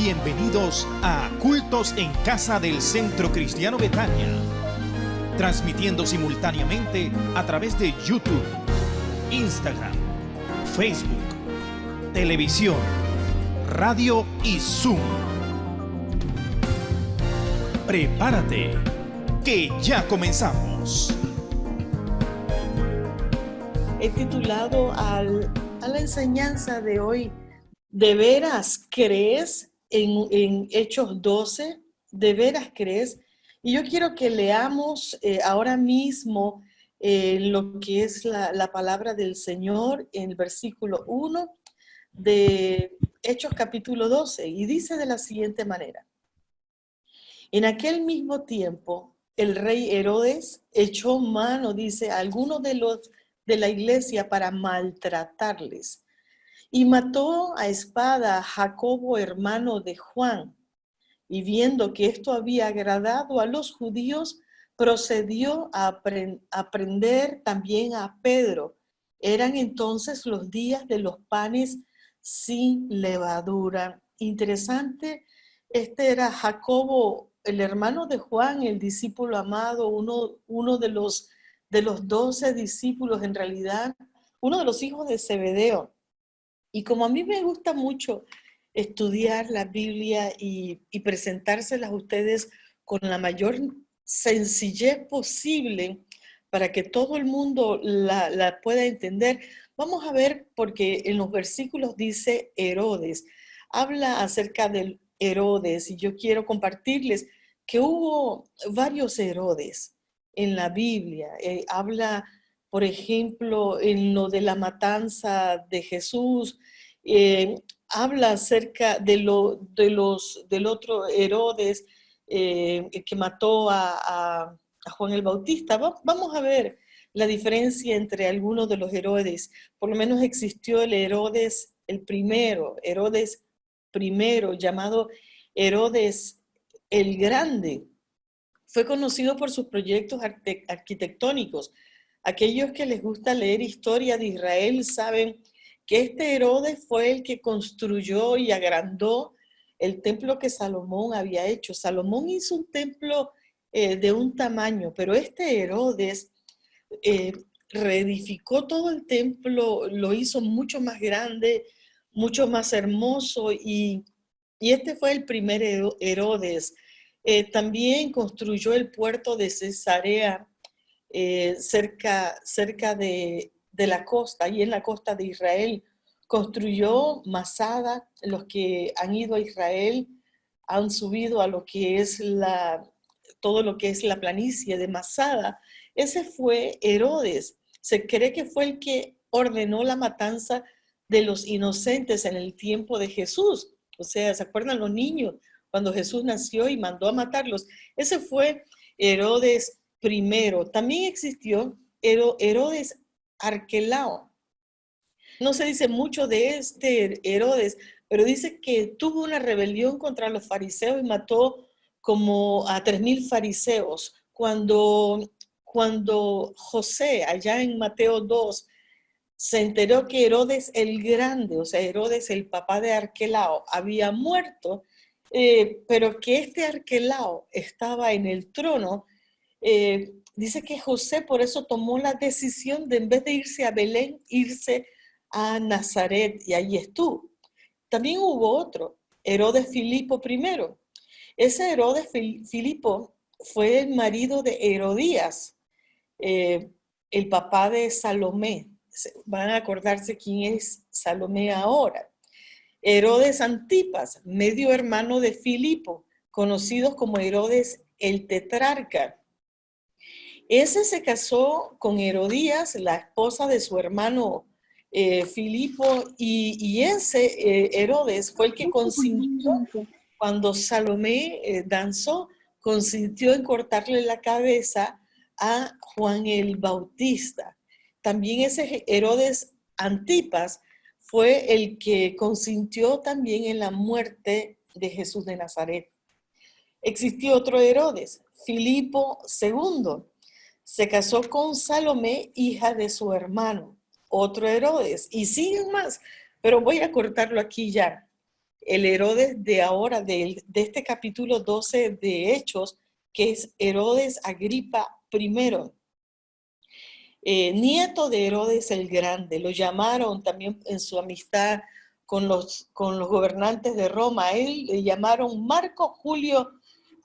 Bienvenidos a Cultos en Casa del Centro Cristiano Betania, transmitiendo simultáneamente a través de YouTube, Instagram, Facebook, televisión, radio y Zoom. Prepárate, que ya comenzamos. He titulado a la enseñanza de hoy, ¿de veras crees? En Hechos 12, ¿de veras crees? Y yo quiero que leamos ahora mismo lo que es la palabra del Señor en el versículo 1 de Hechos capítulo 12, y dice de la siguiente manera: en aquel mismo tiempo, el rey Herodes echó mano, dice, a algunos de la iglesia para maltratarles, y mató a espada a Jacobo, hermano de Juan. Y viendo que esto había agradado a los judíos, procedió a prender también a Pedro. Eran entonces los días de los panes sin levadura. Interesante, este era Jacobo, el hermano de Juan, el discípulo amado, uno de los 12 discípulos, en realidad, uno de los hijos de Zebedeo. Y como a mí me gusta mucho estudiar la Biblia y presentárselas a ustedes con la mayor sencillez posible para que todo el mundo la pueda entender, vamos a ver, porque en los versículos dice Herodes, habla acerca del Herodes, y yo quiero compartirles que hubo varios Herodes en la Biblia. Habla, por ejemplo, en lo de la matanza de Jesús, habla acerca del otro Herodes que mató a Juan el Bautista. Vamos a ver la diferencia entre algunos de los Herodes. Por lo menos existió el Herodes, el primero, Herodes primero, llamado Herodes el Grande. Fue conocido por sus proyectos arquitectónicos. Aquellos que les gusta leer historia de Israel saben que este Herodes fue el que construyó y agrandó el templo que Salomón había hecho. Salomón hizo un templo de un tamaño, pero este Herodes reedificó todo el templo, lo hizo mucho más grande, mucho más hermoso, y este fue el primer Herodes. También construyó el puerto de Cesarea, cerca de la costa, y en la costa de Israel. Construyó Masada. Los que han ido a Israel han subido a lo que es todo lo que es la planicie de Masada. Ese fue Herodes. Se cree que fue el que ordenó la matanza de los inocentes en el tiempo de Jesús. O sea, ¿se acuerdan los niños cuando Jesús nació y mandó a matarlos? Ese fue Herodes primero. También existió Herodes Arquelao. No se dice mucho de este Herodes, pero dice que tuvo una rebelión contra los fariseos y mató como a 3,000 fariseos. Cuando José, allá en Mateo 2, se enteró que Herodes el Grande, o sea, Herodes el papá de Arquelao, había muerto, pero que este Arquelao estaba en el trono, dice que José por eso tomó la decisión de, en vez de irse a Belén, irse a Nazaret, y allí estuvo. También hubo otro, Herodes Filipo I. Ese Herodes Filipo fue el marido de Herodías, el papá de Salomé. Van a acordarse quién es Salomé ahora. Herodes Antipas, medio hermano de Filipo, conocido como Herodes el Tetrarca. Ese se casó con Herodías, la esposa de su hermano Filipo, y ese Herodes fue el que consintió, cuando Salomé danzó, consintió en cortarle la cabeza a Juan el Bautista. También ese Herodes Antipas fue el que consintió también en la muerte de Jesús de Nazaret. Existió otro Herodes, Filipo II. Se casó con Salomé, hija de su hermano, otro Herodes, y siguen más, pero voy a cortarlo aquí ya. el Herodes de ahora, de este capítulo 12 de Hechos, que es Herodes Agripa I, nieto de Herodes el Grande. Lo llamaron también en su amistad con los gobernantes de Roma. A él le llamaron Marco Julio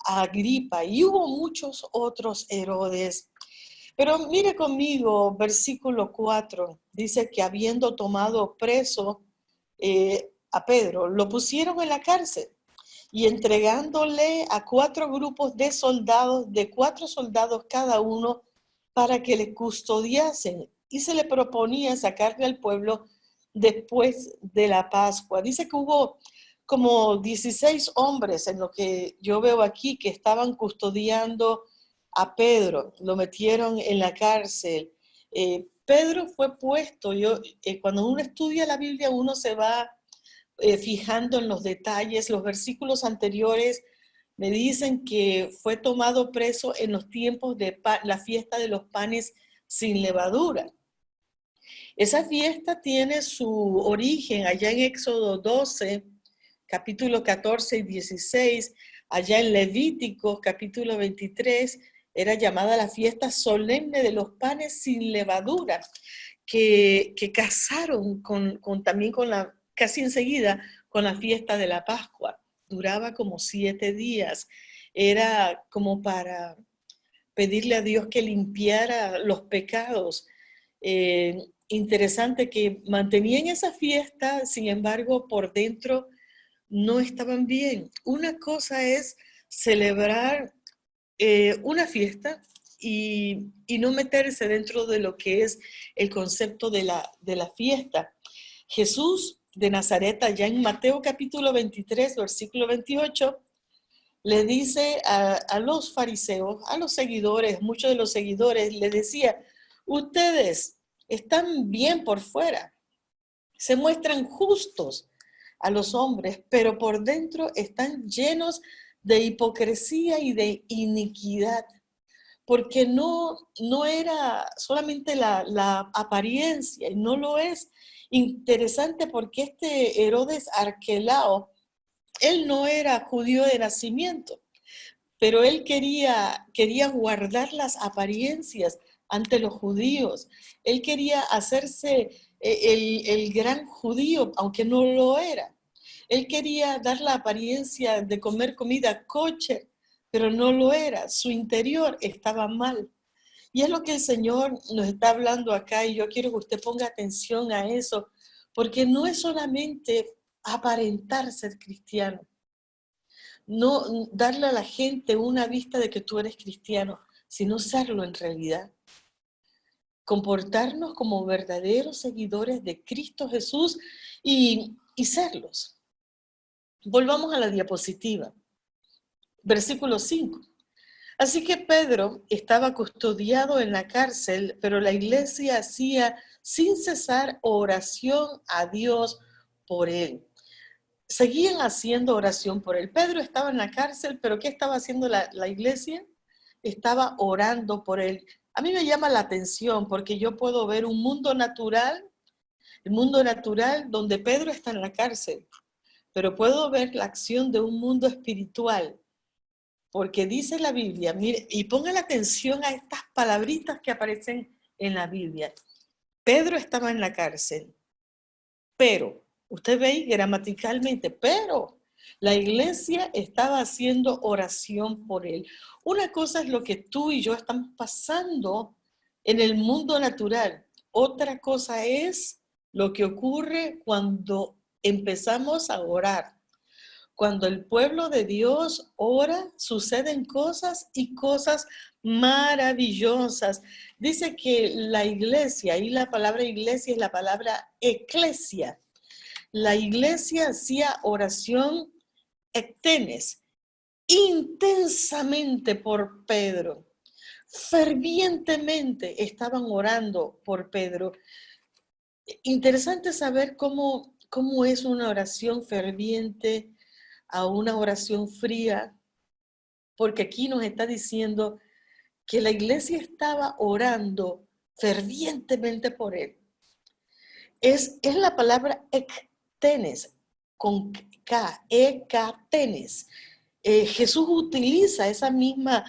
Agripa, y hubo muchos otros Herodes. Pero mire conmigo, versículo 4, dice que habiendo tomado preso a Pedro, lo pusieron en la cárcel y entregándole a 4 grupos de soldados, de 4 soldados cada uno, para que le custodiasen, y se le proponía sacarle al pueblo después de la Pascua. Dice que hubo como 16 hombres en lo que yo veo aquí que estaban custodiando a Pedro, lo metieron en la cárcel. Pedro fue puesto, cuando uno estudia la Biblia, uno se va fijando en los detalles. Los versículos anteriores me dicen que fue tomado preso en los tiempos de la fiesta de los panes sin levadura. Esa fiesta tiene su origen allá en Éxodo 12, capítulo 14 y 16, allá en Levíticos, capítulo 23, era llamada la fiesta solemne de los panes sin levadura, que casaron también con casi enseguida, con la fiesta de la Pascua. Duraba como 7 días. Era como para pedirle a Dios que limpiara los pecados. Interesante que mantenían esa fiesta, sin embargo, por dentro no estaban bien. Una cosa es celebrar una fiesta y no meterse dentro de lo que es el concepto de la fiesta. Jesús de Nazaret, allá en Mateo capítulo 23, versículo 28, le dice a los fariseos, a los seguidores, muchos de los seguidores, le decía, ustedes están bien por fuera, se muestran justos a los hombres, pero por dentro están llenos de hipocresía y de iniquidad, porque no era solamente la apariencia, y no lo es. Interesante porque este Herodes Arquelao, él no era judío de nacimiento, pero él quería guardar las apariencias ante los judíos. Él quería hacerse el gran judío, aunque no lo era. Él quería dar la apariencia de comer comida kosher, pero no lo era. Su interior estaba mal. Y es lo que el Señor nos está hablando acá, y yo quiero que usted ponga atención a eso, porque no es solamente aparentar ser cristiano, no darle a la gente una vista de que tú eres cristiano, sino serlo en realidad. Comportarnos como verdaderos seguidores de Cristo Jesús y serlos. Volvamos a la diapositiva. Versículo 5. Así que Pedro estaba custodiado en la cárcel, pero la iglesia hacía sin cesar oración a Dios por él. Seguían haciendo oración por él. Pedro estaba en la cárcel, pero ¿qué estaba haciendo la iglesia? Estaba orando por él. A mí me llama la atención porque yo puedo ver un mundo natural, el mundo natural donde Pedro está en la cárcel, pero puedo ver la acción de un mundo espiritual, porque dice la Biblia, mire, y pongan atención a estas palabritas que aparecen en la Biblia. Pedro estaba en la cárcel, pero, usted ve gramaticalmente, pero la iglesia estaba haciendo oración por él. Una cosa es lo que tú y yo estamos pasando en el mundo natural. Otra cosa es lo que ocurre cuando empezamos a orar. Cuando el pueblo de Dios ora, suceden cosas y cosas maravillosas. Dice que la iglesia, y la palabra iglesia es la palabra eclesia. La iglesia hacía oración ectenes, intensamente por Pedro. Fervientemente estaban orando por Pedro. Interesante saber cómo es una oración ferviente a una oración fría, porque aquí nos está diciendo que la iglesia estaba orando fervientemente por él. Es la palabra ectenes, con K ekatenes. Jesús utiliza esa misma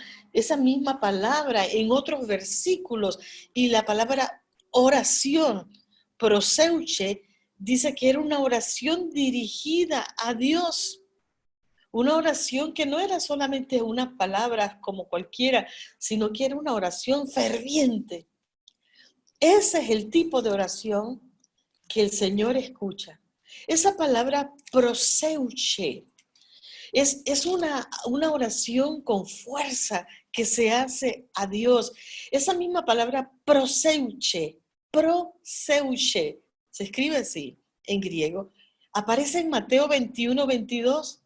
palabra en otros versículos, y la palabra oración, proseuche, dice que era una oración dirigida a Dios. Una oración que no era solamente unas palabras como cualquiera, sino que era una oración ferviente. Ese es el tipo de oración que el Señor escucha. Esa palabra proseuche es una oración con fuerza que se hace a Dios. Esa misma palabra proseuche, se escribe así en griego, aparece en Mateo 21-22,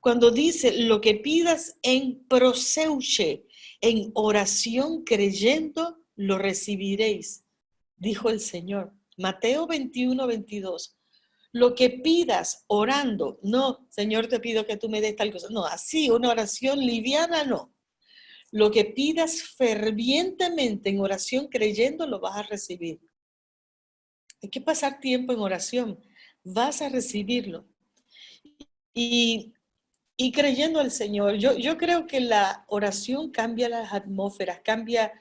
cuando dice: lo que pidas en proseuche, en oración creyendo, lo recibiréis, dijo el Señor. Mateo 21-22. Lo que pidas orando, no, Señor, te pido que tú me des tal cosa. No, así, una oración liviana, no. Lo que pidas fervientemente en oración creyendo, lo vas a recibir. Hay que pasar tiempo en oración, vas a recibirlo. Y creyendo al Señor, yo creo que la oración cambia las atmósferas, cambia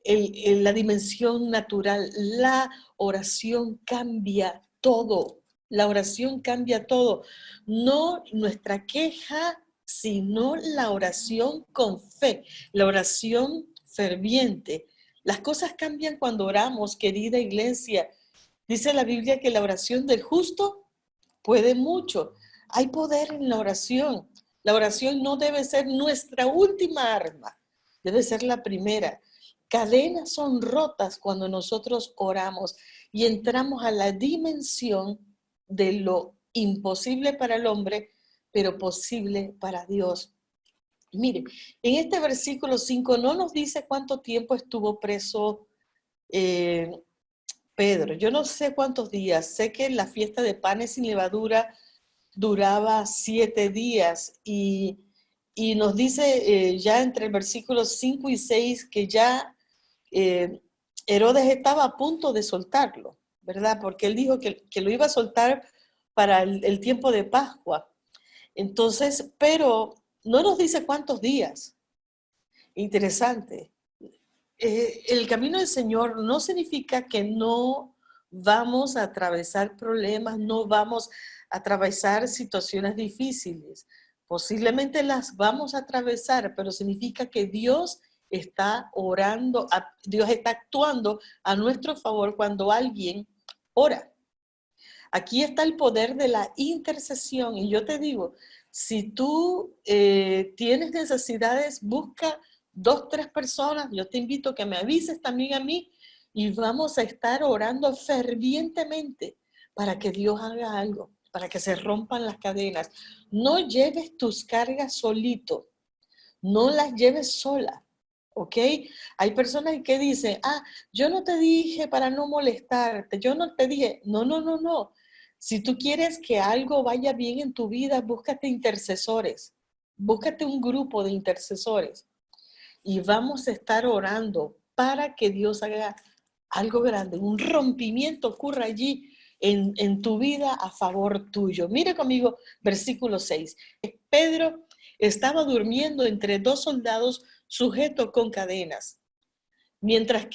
la dimensión natural. La oración cambia todo. La oración cambia todo. No nuestra queja, sino la oración con fe, la oración ferviente. Las cosas cambian cuando oramos, querida iglesia. Dice la Biblia que la oración del justo puede mucho. Hay poder en la oración. La oración no debe ser nuestra última arma, debe ser la primera. Cadenas son rotas cuando nosotros oramos y entramos a la dimensión de lo imposible para el hombre, pero posible para Dios. Mire, en este versículo 5 no nos dice cuánto tiempo estuvo preso Pedro. Yo no sé cuántos días. Sé que la fiesta de panes sin levadura duraba 7 días y nos dice ya entre el versículo 5 y 6 que ya Herodes estaba a punto de soltarlo, ¿verdad? Porque él dijo que lo iba a soltar para el tiempo de Pascua. Entonces, pero no nos dice cuántos días. Interesante. El camino del Señor no significa que no vamos a atravesar problemas, no vamos a atravesar situaciones difíciles. Posiblemente las vamos a atravesar, pero significa que Dios está orando, Dios está actuando a nuestro favor cuando alguien ora. Aquí está el poder de la intercesión, y yo te digo, si tú tienes necesidades, busca 2, 3 personas, yo te invito a que me avises también a mí, y vamos a estar orando fervientemente para que Dios haga algo, para que se rompan las cadenas. No lleves tus cargas solito, no las lleves sola, ¿ok? Hay personas que dicen, yo no te dije para no molestarte, yo no te dije, no. Si tú quieres que algo vaya bien en tu vida, búscate intercesores, búscate un grupo de intercesores y vamos a estar orando para que Dios haga algo grande, un rompimiento ocurra allí en tu vida a favor tuyo. Mire conmigo versículo 6. Pedro estaba durmiendo entre 2 soldados sujetos con cadenas. Mientras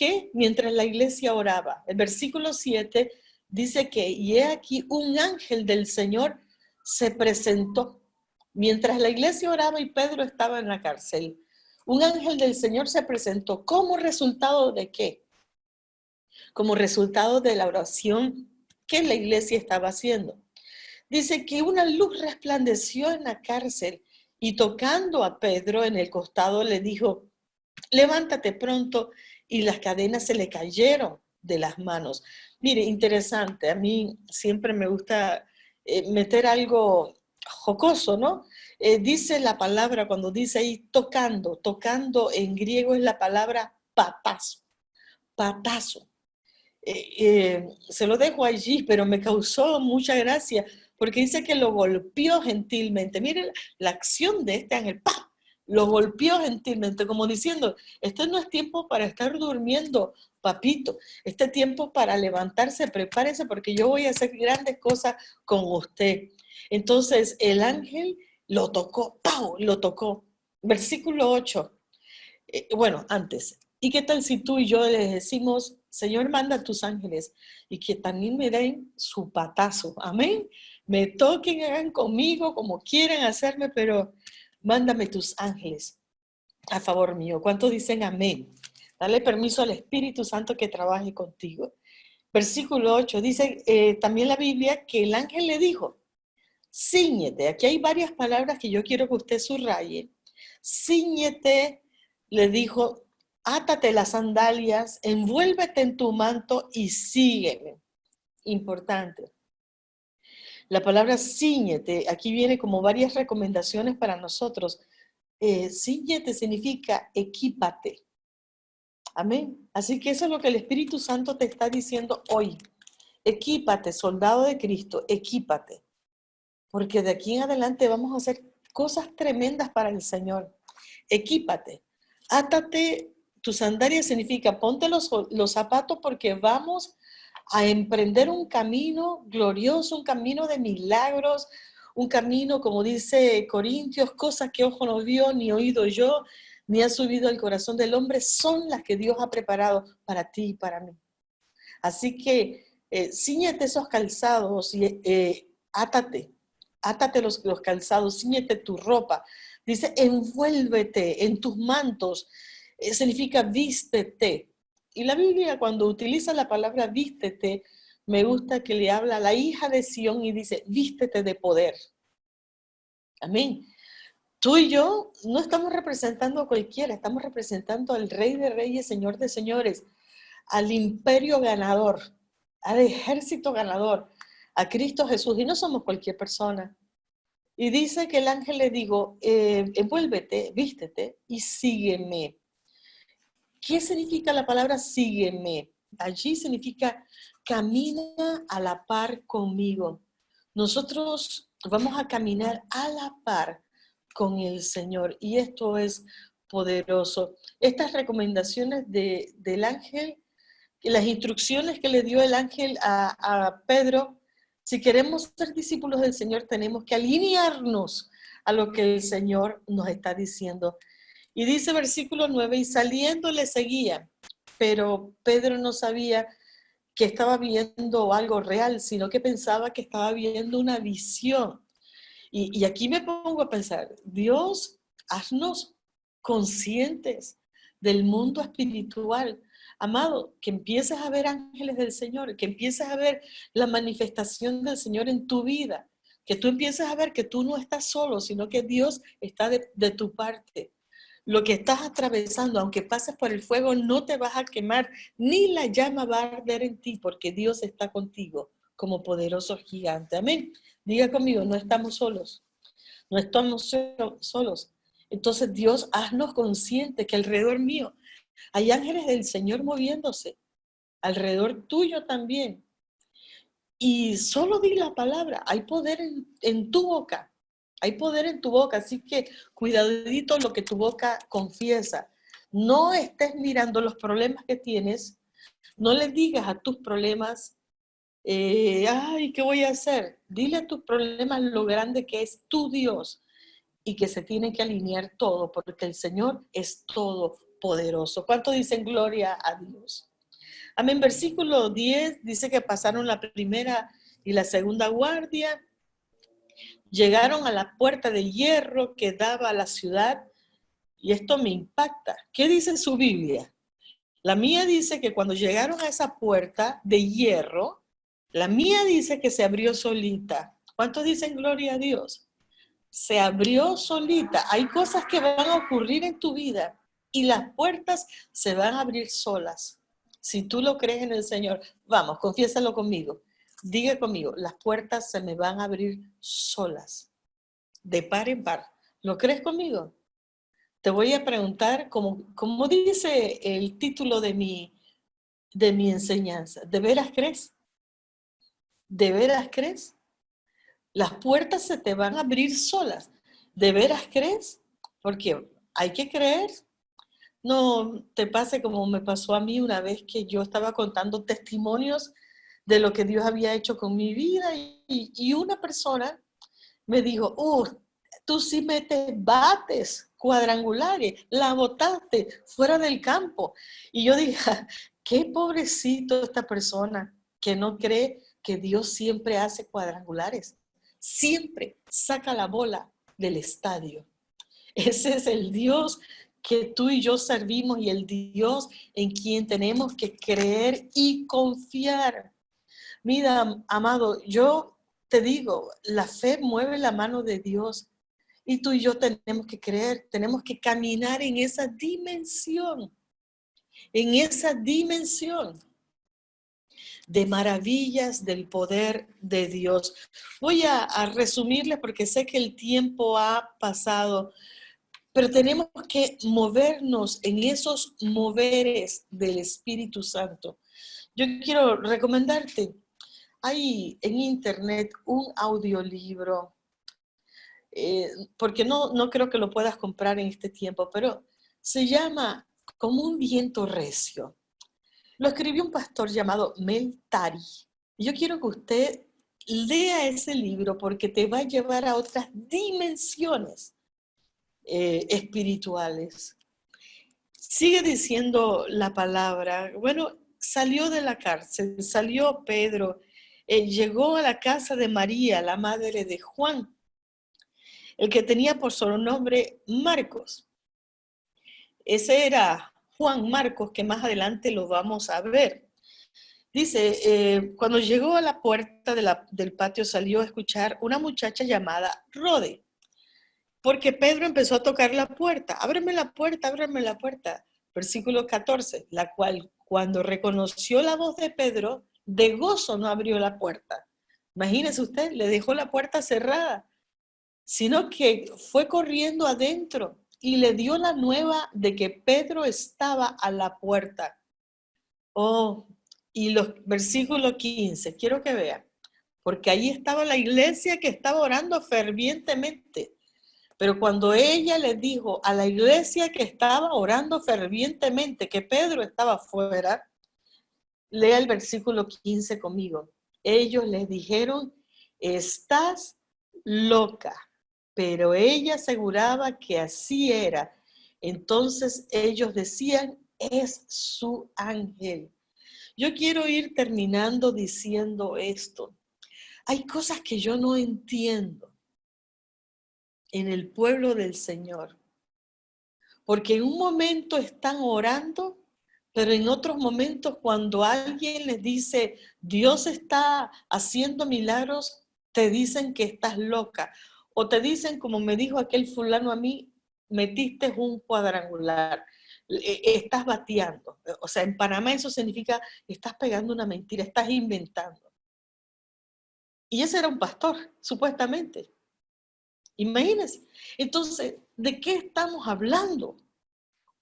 la iglesia oraba. El versículo 7 dice que, y he aquí un ángel del Señor se presentó. Mientras la iglesia oraba y Pedro estaba en la cárcel, un ángel del Señor se presentó. ¿Como resultado de qué? Como resultado de la oración que la iglesia estaba haciendo. Dice que una luz resplandeció en la cárcel y tocando a Pedro en el costado le dijo, levántate pronto, y las cadenas se le cayeron de las manos. Mire, interesante, a mí siempre me gusta meter algo jocoso, ¿no? Dice la palabra, cuando dice ahí tocando en griego es la palabra patazo. Se lo dejo allí, pero me causó mucha gracia, porque dice que lo golpeó gentilmente. Miren la acción de este ángel, ¡pah! Lo golpeó gentilmente, como diciendo, este no es tiempo para estar durmiendo, papito. Este tiempo para levantarse, prepárese, porque yo voy a hacer grandes cosas con usted. Entonces el ángel lo tocó, ¡pau! Lo tocó. Versículo 8. Bueno, antes. ¿Y qué tal si tú y yo les decimos, Señor, manda a tus ángeles y que también me den su patazo? Amén. Me toquen, hagan conmigo como quieran hacerme, pero mándame tus ángeles a favor mío. ¿Cuántos dicen amén? Dale permiso al Espíritu Santo que trabaje contigo. Versículo 8 dice también la Biblia que el ángel le dijo, cíñete. Aquí hay varias palabras que yo quiero que usted subraye. Cíñete, le dijo, átate las sandalias, envuélvete en tu manto y sígueme. Importante. La palabra cíñete, aquí viene como varias recomendaciones para nosotros. Cíñete significa equípate. Amén. Así que eso es lo que el Espíritu Santo te está diciendo hoy. Equípate, soldado de Cristo, equípate. Porque de aquí en adelante vamos a hacer cosas tremendas para el Señor. Equípate. Átate, tu sandalia significa ponte los zapatos porque vamos a emprender un camino glorioso, un camino de milagros, un camino, como dice Corintios, cosas que ojo no vio, ni oído yo, ni ha subido al corazón del hombre, son las que Dios ha preparado para ti y para mí. Así que cíñete esos calzados y átate los calzados, cíñete tu ropa. Dice, envuélvete en tus mantos, significa vístete. Y la Biblia cuando utiliza la palabra vístete, me gusta que le habla a la hija de Sión y dice, vístete de poder. Amén. Tú y yo no estamos representando a cualquiera, estamos representando al Rey de Reyes, Señor de Señores, al imperio ganador, al ejército ganador, a Cristo Jesús. Y no somos cualquier persona. Y dice que el ángel le dijo, envuélvete, vístete y sígueme. ¿Qué significa la palabra sígueme? Allí significa camina a la par conmigo. Nosotros vamos a caminar a la par con el Señor y esto es poderoso. Estas recomendaciones del ángel, las instrucciones que le dio el ángel a Pedro, si queremos ser discípulos del Señor tenemos que alinearnos a lo que el Señor nos está diciendo. Y dice versículo 9, y saliendo le seguía, pero Pedro no sabía que estaba viendo algo real, sino que pensaba que estaba viendo una visión. Y aquí me pongo a pensar, Dios, haznos conscientes del mundo espiritual. Amado, que empieces a ver ángeles del Señor, que empieces a ver la manifestación del Señor en tu vida, que tú empieces a ver que tú no estás solo, sino que Dios está de tu parte. Lo que estás atravesando, aunque pases por el fuego, no te vas a quemar, ni la llama va a arder en ti, porque Dios está contigo como poderoso gigante. Amén. Diga conmigo, no estamos solos. No estamos solos. Entonces, Dios, haznos conscientes que alrededor mío hay ángeles del Señor moviéndose, alrededor tuyo también. Y solo di la palabra, hay poder en tu boca. Hay poder en tu boca, así que cuidadito lo que tu boca confiesa. No estés mirando los problemas que tienes, no le digas a tus problemas, ay, ¿qué voy a hacer? Dile a tus problemas lo grande que es tu Dios y que se tiene que alinear todo, porque el Señor es todopoderoso. ¿Cuánto dicen gloria a Dios? Amén. Versículo 10 dice que pasaron la primera y la segunda guardia. Llegaron a la puerta de hierro que daba a la ciudad y esto me impacta. ¿Qué dice su Biblia? La mía dice que cuando llegaron a esa puerta de hierro, la mía dice que se abrió solita. ¿Cuántos dicen gloria a Dios? Se abrió solita. Hay cosas que van a ocurrir en tu vida y las puertas se van a abrir solas. Si tú lo crees en el Señor, vamos, confiésalo conmigo. Diga conmigo, las puertas se me van a abrir solas, de par en par. ¿Lo crees conmigo? Te voy a preguntar, como dice el título de mi enseñanza, ¿de veras crees? ¿De veras crees? Las puertas se te van a abrir solas. ¿De veras crees? Porque hay que creer. No te pase como me pasó a mí una vez que yo estaba contando testimonios de lo que Dios había hecho con mi vida y una persona me dijo, tú sí metes bates cuadrangulares, la botaste fuera del campo. Y yo dije, qué pobrecito esta persona que no cree que Dios siempre hace cuadrangulares. Siempre saca la bola del estadio. Ese es el Dios que tú y yo servimos y el Dios en quien tenemos que creer y confiar. Mira, amado, yo te digo, la fe mueve la mano de Dios y tú y yo tenemos que creer, tenemos que caminar en esa dimensión de maravillas del poder de Dios. Voy a resumirles porque sé que el tiempo ha pasado, pero tenemos que movernos en esos moveres del Espíritu Santo. Yo quiero recomendarte, hay en internet un audiolibro, porque no creo que lo puedas comprar en este tiempo, pero se llama Como un viento recio. Lo escribió un pastor llamado Mel Tari. Yo quiero que usted lea ese libro porque te va a llevar a otras dimensiones espirituales. Sigue diciendo la palabra. Bueno, salió de la cárcel, salió Pedro, llegó a la casa de María, la madre de Juan, el que tenía por sobrenombre Marcos. Ese era Juan Marcos, que más adelante lo vamos a ver. Dice, cuando llegó a la puerta del patio salió a escuchar una muchacha llamada Rode, porque Pedro empezó a tocar la puerta. Ábreme la puerta, ábreme la puerta. Versículo 14, la cual cuando reconoció la voz de Pedro, de gozo no abrió la puerta. Imagínese usted, le dejó la puerta cerrada, sino que fue corriendo adentro y le dio la nueva de que Pedro estaba a la puerta. Oh, y los versículos 15, quiero que vean, porque ahí estaba la iglesia que estaba orando fervientemente. Pero cuando ella le dijo a la iglesia que estaba orando fervientemente que Pedro estaba fuera, lea el versículo 15 conmigo. Ellos le dijeron, estás loca, pero ella aseguraba que así era. Entonces ellos decían, es su ángel. Yo quiero ir terminando diciendo esto. Hay cosas que yo no entiendo en el pueblo del Señor, porque en un momento están orando, pero en otros momentos cuando alguien les dice, Dios está haciendo milagros, te dicen que estás loca, o te dicen, como me dijo aquel fulano a mí, metiste un cuadrangular, estás bateando. O sea, en Panamá eso significa, estás pegando una mentira, estás inventando. Y ese era un pastor, supuestamente. Imagínense. Entonces, ¿de qué estamos hablando?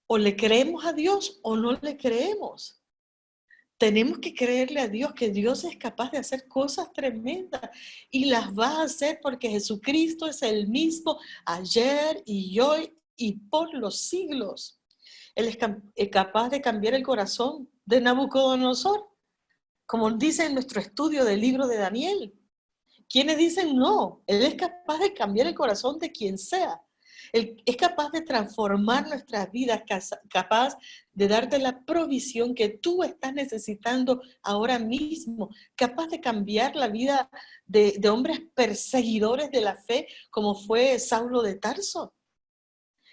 O le creemos a Dios o no le creemos. Tenemos que creerle a Dios que Dios es capaz de hacer cosas tremendas y las va a hacer porque Jesucristo es el mismo ayer y hoy y por los siglos. Él es capaz de cambiar el corazón de Nabucodonosor, como dice en nuestro estudio del libro de Daniel. Quienes dicen no, Él es capaz de cambiar el corazón de quien sea. Él es capaz de transformar nuestras vidas, capaz de darte la provisión que tú estás necesitando ahora mismo, capaz de cambiar la vida de hombres perseguidores de la fe, como fue Saulo de Tarso.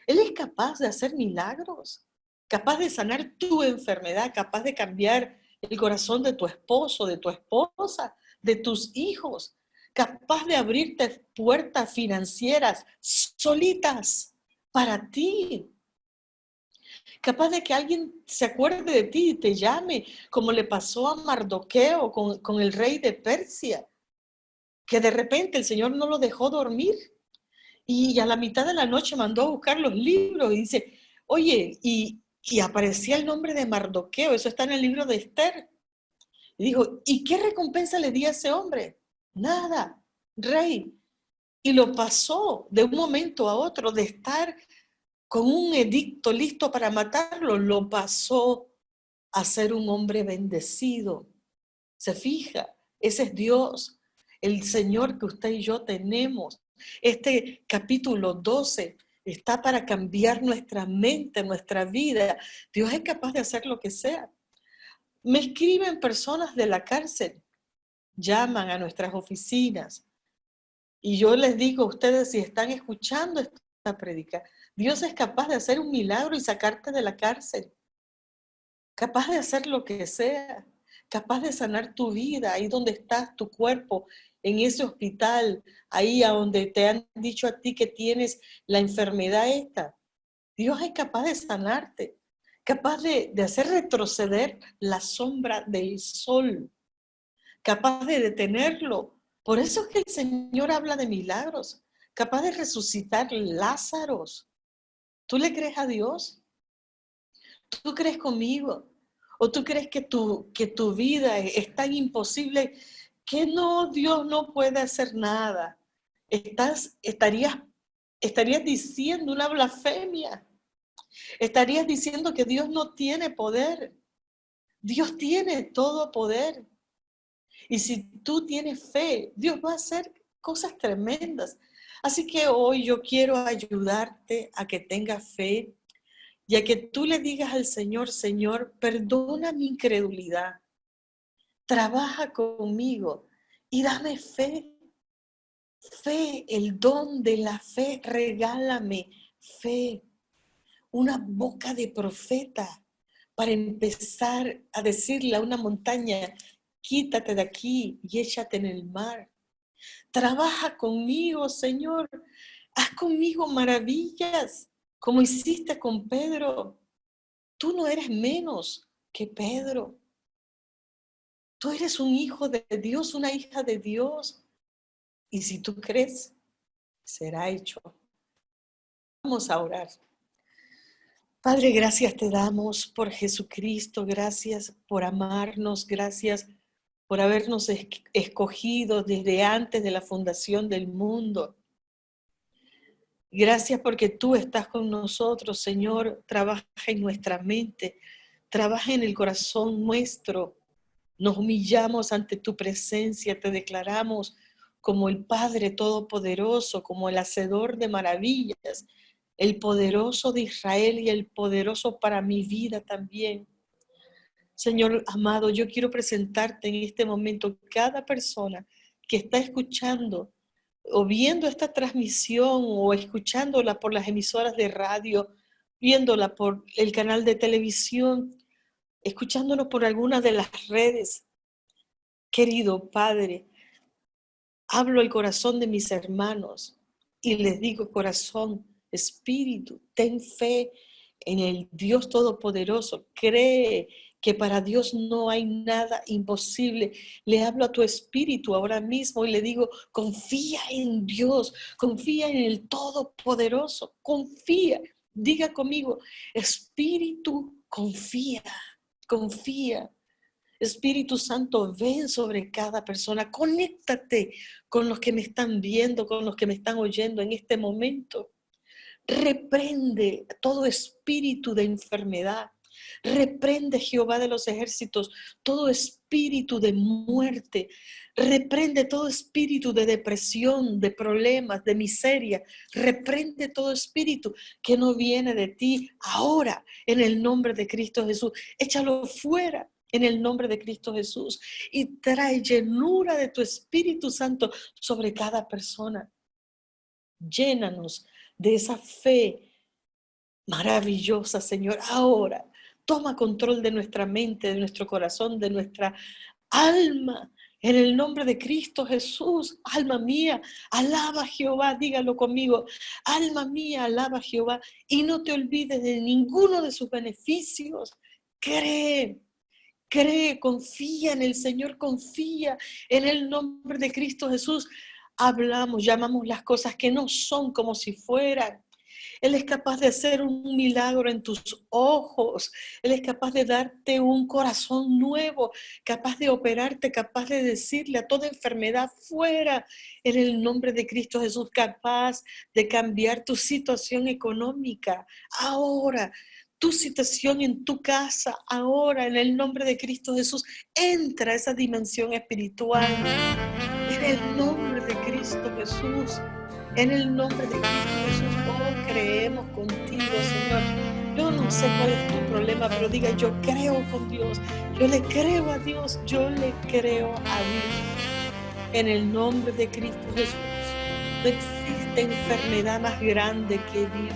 Él es capaz de hacer milagros, capaz de sanar tu enfermedad, capaz de cambiar el corazón de tu esposo, de tu esposa, de tus hijos, capaz de abrirte puertas financieras solitas para ti, capaz de que alguien se acuerde de ti y te llame, como le pasó a Mardoqueo con el rey de Persia, que de repente el Señor no lo dejó dormir y a la mitad de la noche mandó a buscar los libros y dice, oye, y aparecía el nombre de Mardoqueo, eso está en el libro de Esther. Y dijo, ¿y qué recompensa le di a ese hombre? Nada, rey. Y lo pasó de un momento a otro, de estar con un edicto listo para matarlo, lo pasó a ser un hombre bendecido. ¿Se fija? Ese es Dios, el Señor que usted y yo tenemos. este capítulo 12 está para cambiar nuestra mente, nuestra vida. Dios es capaz de hacer lo que sea. Me escriben personas de la cárcel, llaman a nuestras oficinas y yo les digo a ustedes, si están escuchando esta prédica, Dios es capaz de hacer un milagro y sacarte de la cárcel, capaz de hacer lo que sea, capaz de sanar tu vida, ahí donde estás, tu cuerpo, en ese hospital, ahí a donde te han dicho a ti que tienes la enfermedad esta. Dios es capaz de sanarte, capaz de hacer retroceder la sombra del sol, capaz de detenerlo. Por eso es que el Señor habla de milagros, capaz de resucitar Lázaros. ¿Tú le crees a Dios? ¿Tú crees conmigo? ¿O tú crees que tu vida es tan imposible que no, Dios no puede hacer nada? Estarías diciendo una blasfemia. Estarías diciendo que Dios no tiene poder. Dios tiene todo poder. Y si tú tienes fe, Dios va a hacer cosas tremendas. Así que hoy yo quiero ayudarte a que tengas fe y a que tú le digas al Señor, Señor, perdona mi incredulidad, trabaja conmigo y dame fe. Fe, el don de la fe, regálame fe, una boca de profeta para empezar a decirle a una montaña, quítate de aquí y échate en el mar. Trabaja conmigo, Señor. Haz conmigo maravillas, como hiciste con Pedro. Tú no eres menos que Pedro. Tú eres un hijo de Dios, una hija de Dios. Y si tú crees, será hecho. Vamos a orar. Padre, gracias te damos por Jesucristo, gracias por amarnos, gracias por habernos escogido desde antes de la fundación del mundo. Gracias porque tú estás con nosotros, Señor. Trabaja en nuestra mente, trabaja en el corazón nuestro. Nos humillamos ante tu presencia, te declaramos como el Padre Todopoderoso, como el Hacedor de maravillas, el poderoso de Israel y el poderoso para mi vida también. Señor amado, yo quiero presentarte en este momento cada persona que está escuchando o viendo esta transmisión o escuchándola por las emisoras de radio, viéndola por el canal de televisión, escuchándonos por alguna de las redes. Querido Padre, hablo al corazón de mis hermanos y les digo, corazón, espíritu, ten fe en el Dios Todopoderoso, cree que para Dios no hay nada imposible. Le hablo a tu espíritu ahora mismo y le digo, confía en Dios, confía en el Todopoderoso, confía. Diga conmigo, espíritu, confía, confía. Espíritu Santo, ven sobre cada persona, conéctate con los que me están viendo, con los que me están oyendo en este momento. Reprende todo espíritu de enfermedad. Reprende, Jehová de los ejércitos, todo espíritu de muerte. Reprende todo espíritu de depresión, de problemas, de miseria. Reprende todo espíritu que no viene de ti ahora en el nombre de Cristo Jesús. Échalo fuera en el nombre de Cristo Jesús y trae llenura de tu Espíritu Santo sobre cada persona. Llénanos de esa fe maravillosa, Señor. Ahora, toma control de nuestra mente, de nuestro corazón, de nuestra alma. En el nombre de Cristo Jesús, alma mía, alaba a Jehová, dígalo conmigo. Alma mía, alaba a Jehová y no te olvides de ninguno de sus beneficios. Cree, confía en el Señor, confía en el nombre de Cristo Jesús. Llamamos las cosas que no son como si fueran. Él es capaz de hacer un milagro en tus ojos. Él es capaz de darte un corazón nuevo, capaz de operarte, capaz de decirle a toda enfermedad fuera en el nombre de Cristo Jesús, capaz de cambiar tu situación económica ahora. Tu situación en tu casa ahora en el nombre de Cristo Jesús. Entra a esa dimensión espiritual en el nombre de Cristo Jesús. En el nombre de Cristo Jesús, oh, creemos contigo, Señor. Yo no sé cuál es tu problema, pero diga, yo creo con Dios. Yo le creo a Dios. Yo le creo a Dios. En el nombre de Cristo Jesús. No existe enfermedad más grande que Dios.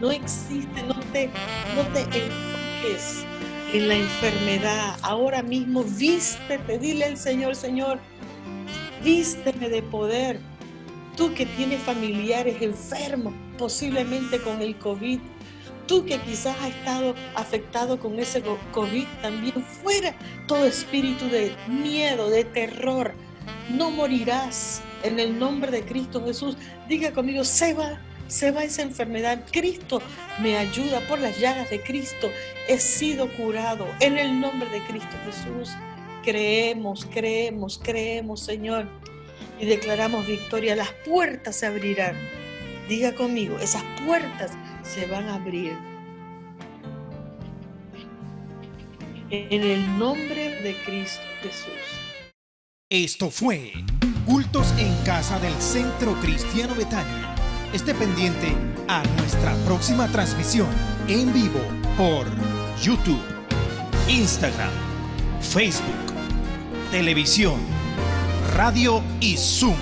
No existe, no te enfoques en la enfermedad. Ahora mismo vístete, dile al Señor, Señor, vísteme de poder. Tú que tienes familiares enfermos, posiblemente con el COVID, tú que quizás has estado afectado con ese COVID también, fuera todo espíritu de miedo, de terror, no morirás en el nombre de Cristo Jesús. Diga conmigo, se va esa enfermedad. Cristo me ayuda, por las llagas de Cristo he sido curado en el nombre de Cristo Jesús. Creemos, Señor, y declaramos victoria. Las puertas se abrirán. Diga conmigo, esas puertas se van a abrir. En el nombre de Cristo Jesús. Esto fue Cultos en Casa del Centro Cristiano Betania. Esté pendiente a nuestra próxima transmisión en vivo por YouTube, Instagram, Facebook, televisión, radio y Zoom.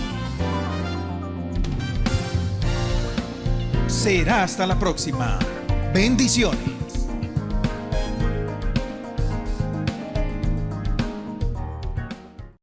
Será hasta la próxima. Bendiciones.